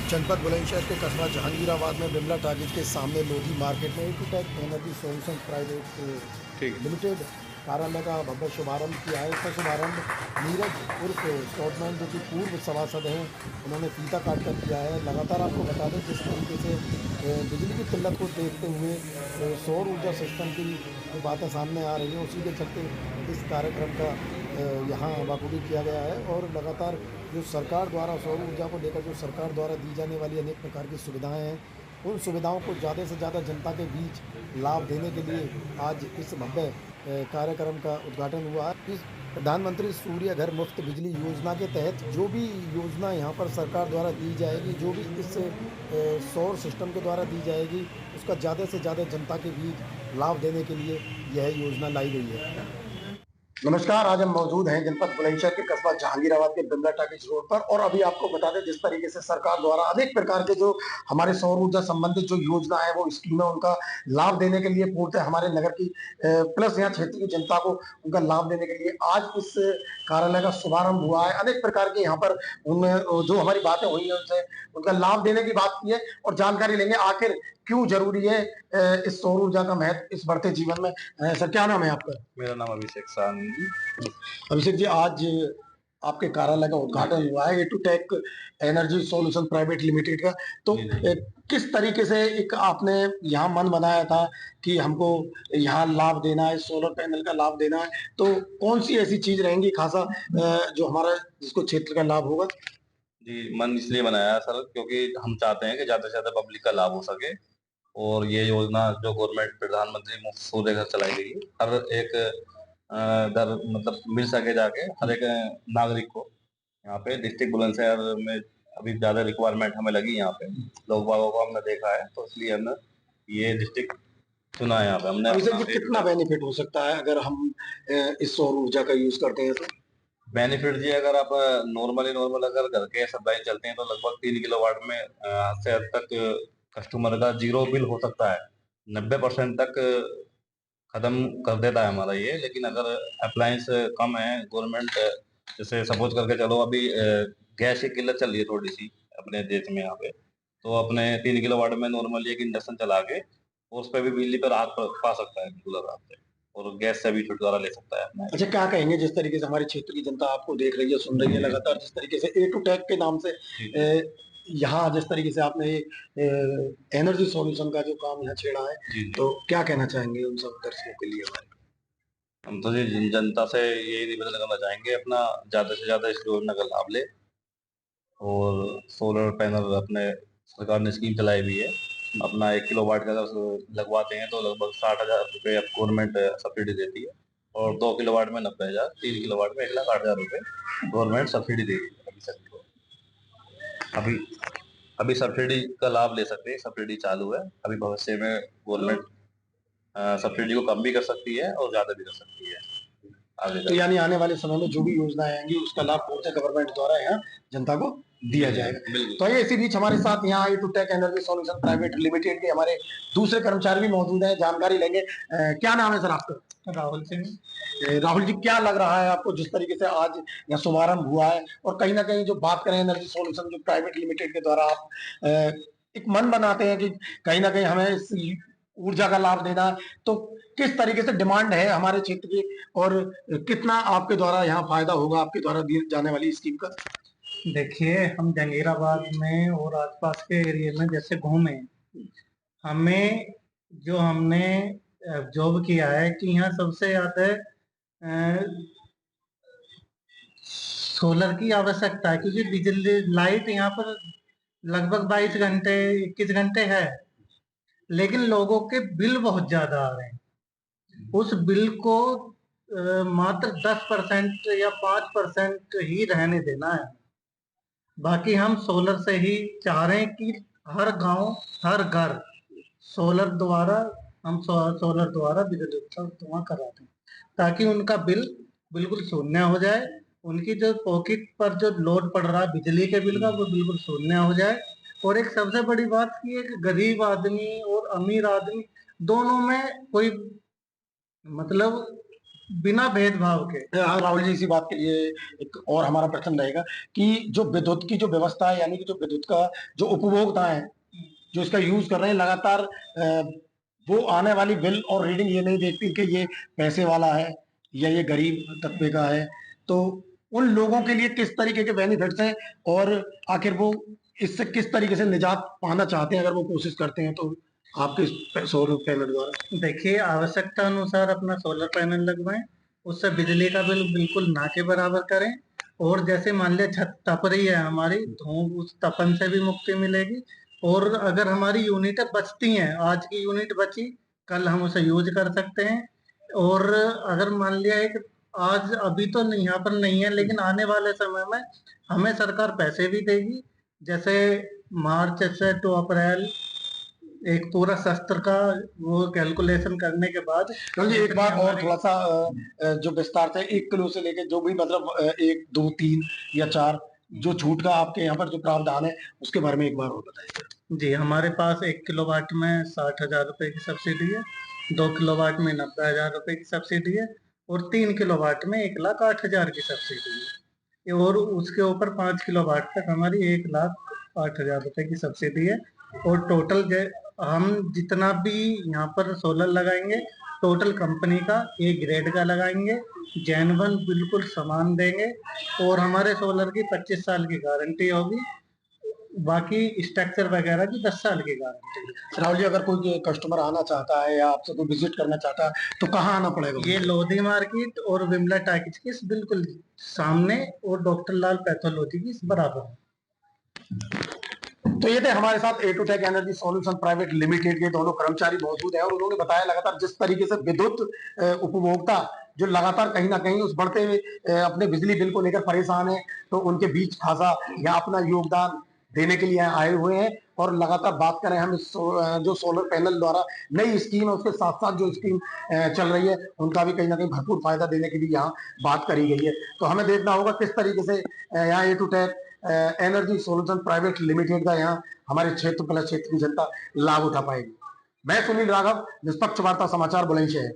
जनपद बुलंदशहर के कस्बा जहांगीराबाद में बिमला टाकिज के सामने लोधी मार्केट में एटूटेक एनर्जी सॉल्यूशन प्राइवेट ठीक है। लिमिटेड कार्यालय का भव्य शुभारंभ किया है। इसका शुभारंभ नीरज उर्फ स्कॉटमैन जो कि पूर्व सभासद हैं, उन्होंने फीता काट कर किया है। लगातार आपको बता दें जिस तरीके से बिजली की किल्लत को देखते हुए सौर ऊर्जा सिस्टम की जो बातें सामने आ रही हैं, उसी के चलते इस कार्यक्रम का यहाँ बखूबी किया गया है। और लगातार जो सरकार द्वारा सौर ऊर्जा को लेकर जो सरकार द्वारा दी जाने वाली अनेक प्रकार की सुविधाएं हैं, उन सुविधाओं को ज़्यादा से ज़्यादा जनता के बीच लाभ देने के लिए आज इस भव्य कार्यक्रम का उद्घाटन हुआ है। इस प्रधानमंत्री सूर्य घर मुफ्त बिजली योजना के तहत जो भी योजना यहाँ पर सरकार द्वारा दी जाएगी, जो भी इस सौर सिस्टम के द्वारा दी जाएगी, उसका ज़्यादा से ज़्यादा जनता के बीच लाभ देने के लिए यह योजना लाई गई है। नमस्कार, आज हम मौजूद हैं जनपद बुलंदशहर के कस्बा जहांगीराबाद के बिमला टाकिज रोड पर। और अभी आपको बता दें जिस तरीके से सरकार द्वारा अनेक प्रकार के जो हमारे सौर ऊर्जा संबंधित जो योजना है, वो स्कीम है, उनका लाभ देने के लिए पूर्णतः हमारे नगर की प्लस यहाँ क्षेत्र की जनता को उनका लाभ देने के लिए आज इस कार्यालय का शुभारंभ हुआ है। अनेक प्रकार के यहाँ पर जो हमारी बातें हुई है उनसे उनका लाभ देने की बात की है और जानकारी लेंगे आखिर क्यों जरूरी है इस सौर ऊर्जा का महत्व इस बढ़ते जीवन में। सर, क्या नाम है आपका? मेरा नाम अभिषेक सानंद। अभिषेक जी, आज आपके कार्यालय का उद्घाटन हुआ है एटूटेक एनर्जी सॉल्यूशन प्राइवेट लिमिटेड का। तो किस तरीके से एक आपने यहाँ मन बनाया था कि हमको यहाँ लाभ देना है, सोलर पैनल का लाभ देना है, तो कौन सी ऐसी चीज रहेंगी खासा जो हमारा जिसको क्षेत्र का लाभ होगा? जी, मन इसलिए बनाया सर क्योंकि हम चाहते हैं कि ज्यादा से ज्यादा पब्लिक का लाभ हो सके। और ये योजना जो गवर्नमेंट प्रधानमंत्री मुफ्त सूर्य घर चलाई गई है, हर एक घर मतलब मिल सके जाके हर एक नागरिक को। यहाँ पे डिस्ट्रिक्ट बुलंदशहर में अभी ज्यादा रिक्वायरमेंट हमें लगी यहाँ पे, लोग बागों को हमने देखा है, तो इसलिए हमने ये डिस्ट्रिक्ट चुना है। यहाँ पे हमने अभिषेक जी, कितना बेनिफिट हो सकता है अगर हम इस सौर ऊर्जा का यूज करते हैं तो? बेनिफिट जी, अगर आप नॉर्मल अगर घर के सप्लाई चलते हैं तो लगभग 3 किलोवाट में हद से हद तक कस्टमर का जीरो बिल हो सकता है। 90% तक खत्म कर देता है हमारा ये। लेकिन अगर अप्लायंस कम है, गवर्नमेंट जैसे सपोज करके चलो, अभी गैस की किल्लत चल रही है थोड़ी सी अपने देश में यहाँ पे, तो अपने 3 किलोवाट में नॉर्मली एक इंडक्शन चला के और उस पर भी बिजली पर राहत पा सकता है बिल्कुल आराम से, और गैस से भी छुटकारा ले सकता है अपना। अच्छा, क्या कहेंगे जिस तरीके से हमारे क्षेत्र की जनता आपको देख रही है, सुन रही है लगातार, जिस तरीके से एटूटेक के नाम से यहाँ जिस तरीके से आपने एनर्जी सॉल्यूशन का जो काम यहाँ छेड़ा है, तो क्या कहना चाहेंगे उन सब दर्शकों के लिए हमारे? हम तो जी जनता से यही निवेदन करना चाहेंगे, अपना ज्यादा से ज्यादा इस योजना का लाभ ले। और सोलर पैनल अपने सरकार ने स्कीम चलाई हुई है, अपना 1 किलोवाट का अगर लगवाते हैं तो लगभग 60,000 रुपये गवर्नमेंट सब्सिडी देती है। और 2 किलोवाट में 90,000, 3 किलोवाट में 1,08,000 रुपये गवर्नमेंट सब्सिडी देती है अभी सभी को। अभी अभी सब्सिडी का लाभ ले सकते हैं, सब्सिडी चालू है। अभी भविष्य में गवर्नमेंट सब्सिडी को कम भी कर सकती है और ज्यादा भी कर सकती है आगे तो यानी आने वाले समय में जो भी योजनाएं आएंगी उसका लाभ पूर्णतः गवर्नमेंट द्वारा यहाँ जनता को दिया जाएगा। तो ये इसी बीच हमारे साथ यहाँ एटूटेक एनर्जी सॉल्यूशन प्राइवेट लिमिटेड के हमारे दूसरे कर्मचारी भी मौजूद हैं, जानकारी लेंगे। क्या नाम है सर आपका? राहुल सिंह। राहुल जी, क्या लग रहा है आपको जिस तरीके से आज यहाँ शुभारंभ हुआ है, और कहीं ना कहीं जो बात करें एनर्जी सॉल्यूशन जो प्राइवेट लिमिटेड के द्वारा आप एक मन बनाते हैं कि कहीं ना कहीं हमें इस ऊर्जा का लाभ देना है, तो किस तरीके से डिमांड है हमारे क्षेत्र की और कितना आपके द्वारा यहाँ फायदा होगा आपके द्वारा दी जाने वाली स्कीम का? देखिए, हम जहांगीराबाद में और आसपास के एरिया में जैसे घूमे, हमें जो हमने जॉब किया है कि यहाँ सबसे ज्यादा सोलर की आवश्यकता है, क्योंकि बिजली लाइट यहाँ पर लगभग 22 घंटे 21 घंटे है, लेकिन लोगों के बिल बहुत ज्यादा आ रहे हैं। उस बिल को मात्र 10% या 5% ही रहने देना है। बाकी हम सोलर से ही चाह रहे हैं कि हर गांव हर घर सोलर द्वारा हम सोलर द्वारा बिजली उत्पन्न करा दें, ताकि उनका बिल बिल्कुल शून्य हो जाए। उनकी जो पॉकेट पर जो लोड पड़ रहा है बिजली के बिल का, वो बिल्कुल शून्य हो जाए। और एक सबसे बड़ी बात की है कि गरीब आदमी और अमीर आदमी दोनों में कोई मतलब बिना भेदभाव के। हाँ, राहुल जी, इसी बात के लिए एक और हमारा प्रश्न रहेगा कि जो विद्युत की जो व्यवस्था है, यानी कि जो विद्युत का जो उपभोक्ता है, जो इसका यूज कर रहे हैं लगातार, वो आने वाली बिल और रीडिंग ये नहीं देखती कि ये पैसे वाला है या ये गरीब तबके का है, तो उन लोगों के लिए किस तरीके के बेनिफिट्स हैं और आखिर वो इससे किस तरीके से निजात पाना चाहते हैं अगर वो कोशिश करते हैं तो आपके सोलर पैनल द्वारा? देखिए, आवश्यकता अनुसार अपना सोलर पैनल लगवाएं, उससे बिजली का बिल बिल्कुल ना के बराबर करें। और जैसे मान लिया छत तप रही है हमारी, तो उस तपन से भी मुक्ति मिलेगी। और अगर हमारी यूनिटें बचती हैं, आज की यूनिट बची, कल हम उसे यूज कर सकते हैं। और अगर मान लिया एक आज अभी तो नहीं, यहाँ पर नहीं है, लेकिन आने वाले समय में हमें सरकार पैसे भी देगी। जैसे मार्च से तो अप्रैल, एक पूरा शस्त्र का वो कैलकुलेशन करने के बाद। जी, एक बार और थोड़ा सा जो विस्तार से 1 किलो से लेके जो भी मतलब 1, 2, 3 या 4 जो छूट का आपके यहाँ पर जो प्रावधान है उसके बारे में एक बार और बताइए। जी, हमारे पास 1 किलोवाट में 60,000 रुपए की सब्सिडी है, 2 किलोवाट में 90,000 रुपए की सब्सिडी है, और 3 किलोवाट में 1,08,000 की सब्सिडी है। और उसके ऊपर 5 किलोवाट तक हमारी 1,08,000 रुपए की सब्सिडी है। और टोटल हम जितना भी यहाँ पर सोलर लगाएंगे, टोटल कंपनी का ए ग्रेड का लगाएंगे, जेन्युइन बिल्कुल सामान देंगे। और हमारे सोलर की 25 साल की गारंटी होगी, बाकी स्ट्रक्चर वगैरह की 10 साल की गारंटी। राहुल जी, अगर कोई कस्टमर आना चाहता है या आपसे कोई विजिट करना चाहता है तो कहाँ आना पड़ेगा? ये लोधी मार्केट और विमला टाकिज के बिल्कुल सामने, और डॉक्टर लाल पैथोलॉजी की बराबर है। तो ये थे हमारे साथ A two tech energy solution private limited के दोनों कर्मचारी मौजूद हैं और उन्होंने बताया लगातार जिस तरीके से विद्युत उपभोक्ता जो लगातार कहीं ना कहीं उस बढ़ते हुए अपने बिजली बिल को लेकर परेशान है, तो उनके बीच खासा या अपना योगदान देने के लिए आए हुए हैं। और लगातार बात करें हम इस जो सोलर पैनल द्वारा नई स्कीम है उसके साथ साथ जो स्कीम चल रही है उनका भी कहीं ना कहीं भरपूर फायदा देने की भी यहाँ बात करी गई है। तो हमें देखना होगा किस तरीके से यहाँ A two tech energy solution private limited का यहाँ हमारे क्षेत्र प्लस क्षेत्र की जनता लाभ उठा पाएगी। मैं सुनील राघव, निष्पक्ष वार्ता समाचार, बुलंदशहर।